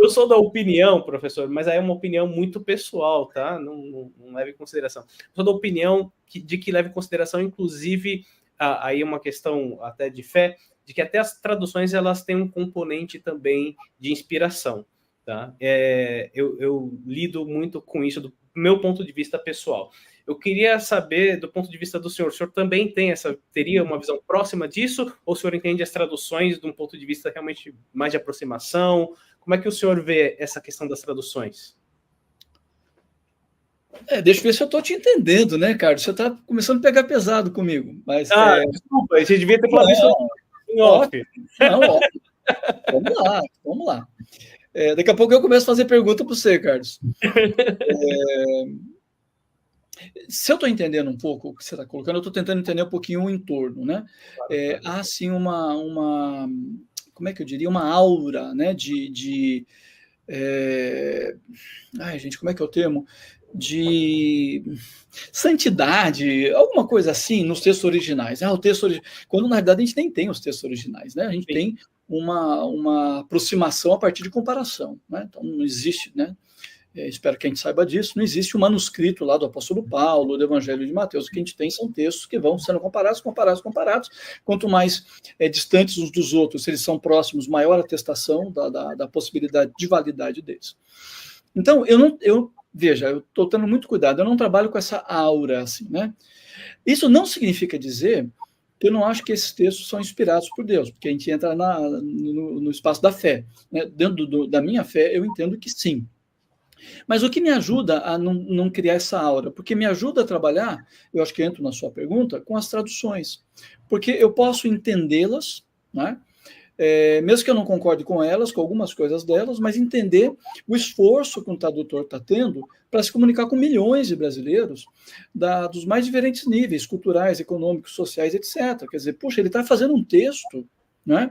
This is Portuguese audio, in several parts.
eu sou da opinião, professor, mas aí é uma opinião muito pessoal, tá? Não leve em consideração. Eu sou da opinião de que leve em consideração, inclusive, aí uma questão até de fé, de que até as traduções elas têm um componente também de inspiração, tá? Eu lido muito com isso do meu ponto de vista pessoal. Eu queria saber, do ponto de vista do senhor, o senhor também teria uma visão próxima disso, ou o senhor entende as traduções de um ponto de vista realmente mais de aproximação? Como é que o senhor vê essa questão das traduções? Deixa eu ver se eu estou te entendendo, né, Carlos? Você está começando a pegar pesado comigo. Mas, desculpa, você devia ter falado isso em off. Não, vamos lá. Daqui a pouco eu começo a fazer pergunta para você, Carlos. Se eu estou entendendo um pouco o que você está colocando, eu estou tentando entender um pouquinho o entorno, né? Há, assim, como é que eu diria? Uma aura, né, ai, gente, como é que é o termo? De santidade, alguma coisa assim, nos textos originais. O texto quando, na verdade, a gente nem tem os textos originais, né? A gente tem uma aproximação a partir de comparação, né? Então, não existe, né? Espero que a gente saiba disso, não existe um manuscrito lá do apóstolo Paulo, do Evangelho de Mateus. O que a gente tem são textos que vão sendo comparados. Quanto mais distantes uns dos outros, se eles são próximos, maior a atestação da possibilidade de validade deles. Então, veja, eu estou tendo muito cuidado, eu não trabalho com essa aura, assim, né? Isso não significa dizer que eu não acho que esses textos são inspirados por Deus, porque a gente entra no espaço da fé, né? Dentro da minha fé, eu entendo que sim. Mas o que me ajuda a não criar essa aura? Porque me ajuda a trabalhar, eu acho que entro na sua pergunta, com as traduções. Porque eu posso entendê-las, né? Mesmo que eu não concorde com elas, com algumas coisas delas, mas entender o esforço que um tradutor está tendo para se comunicar com milhões de brasileiros dos mais diferentes níveis, culturais, econômicos, sociais, etc. Quer dizer, puxa, ele está fazendo um texto, né?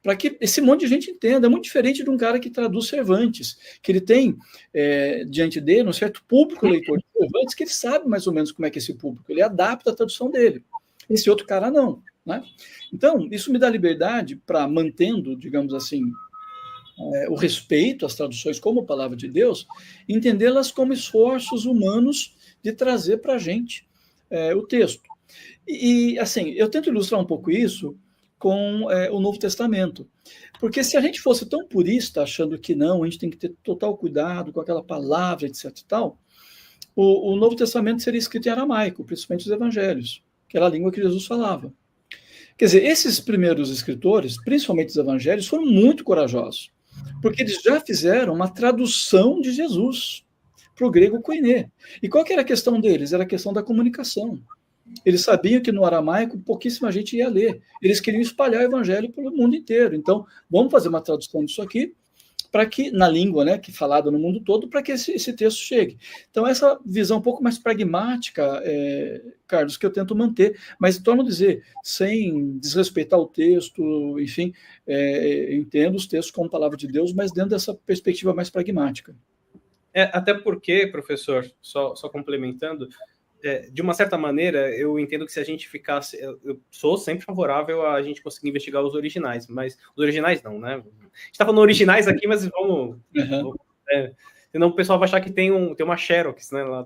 Para que esse monte de gente entenda. É muito diferente de um cara que traduz Cervantes, que ele tem diante dele um certo público leitor de Cervantes, que ele sabe mais ou menos como é que é esse público, ele adapta a tradução dele. Esse outro cara não, né? Então, isso me dá liberdade para, mantendo, digamos assim, o respeito às traduções como palavra de Deus, entendê-las como esforços humanos de trazer para a gente o texto. E, assim, eu tento ilustrar um pouco isso com o Novo Testamento. Porque se a gente fosse tão purista, achando que não, a gente tem que ter total cuidado com aquela palavra, etc. e tal, o Novo Testamento seria escrito em aramaico, principalmente os evangelhos, que era a língua que Jesus falava. Quer dizer, esses primeiros escritores, principalmente os evangelhos, foram muito corajosos, porque eles já fizeram uma tradução de Jesus para o grego koiné. E qual que era a questão deles? Era a questão da comunicação. Eles sabiam que no aramaico pouquíssima gente ia ler. Eles queriam espalhar o evangelho pelo mundo inteiro. Então, vamos fazer uma tradução disso aqui, para que, na língua, né, que é falada no mundo todo, para que esse texto chegue. Então, essa visão um pouco mais pragmática, Carlos, que eu tento manter, mas torno a dizer, sem desrespeitar o texto, enfim, entendo os textos como palavra de Deus, mas dentro dessa perspectiva mais pragmática. Até porque, professor, só complementando, de uma certa maneira, eu entendo que se a gente ficasse... Eu sou sempre favorável a gente conseguir investigar os originais, mas... Os originais não, né? A gente está falando originais aqui, mas vamos... Senão o pessoal vai achar que tem uma Xerox, né? Lá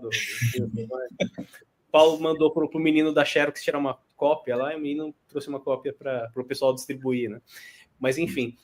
Paulo mandou para o menino da Xerox tirar uma cópia lá, e o menino trouxe uma cópia para o pessoal distribuir, né? Mas, enfim...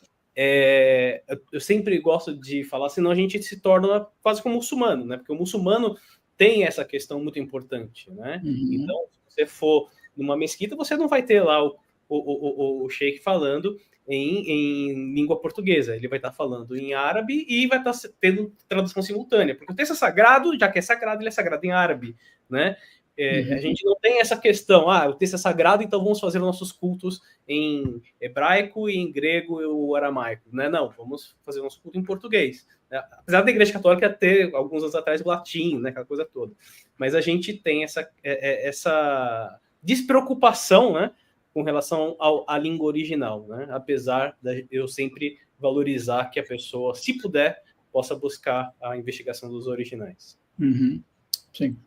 eu sempre gosto de falar, senão a gente se torna quase como muçulmano, né? Porque o muçulmano tem essa questão muito importante, né? Então, se você for numa mesquita, você não vai ter lá o sheik falando em língua portuguesa. Ele vai estar falando em árabe e vai estar tendo tradução simultânea. Porque o texto é sagrado, já que é sagrado, ele é sagrado em árabe, né? A gente não tem essa questão, o texto é sagrado, então vamos fazer nossos cultos em hebraico e em grego e o aramaico, né? Não, vamos fazer nosso culto em português. Apesar da Igreja Católica ter, alguns anos atrás, o latim, né? Aquela coisa toda. Mas a gente tem essa despreocupação, né? Com relação à língua original, né? Apesar de eu sempre valorizar que a pessoa, se puder, possa buscar a investigação dos originais. Sim.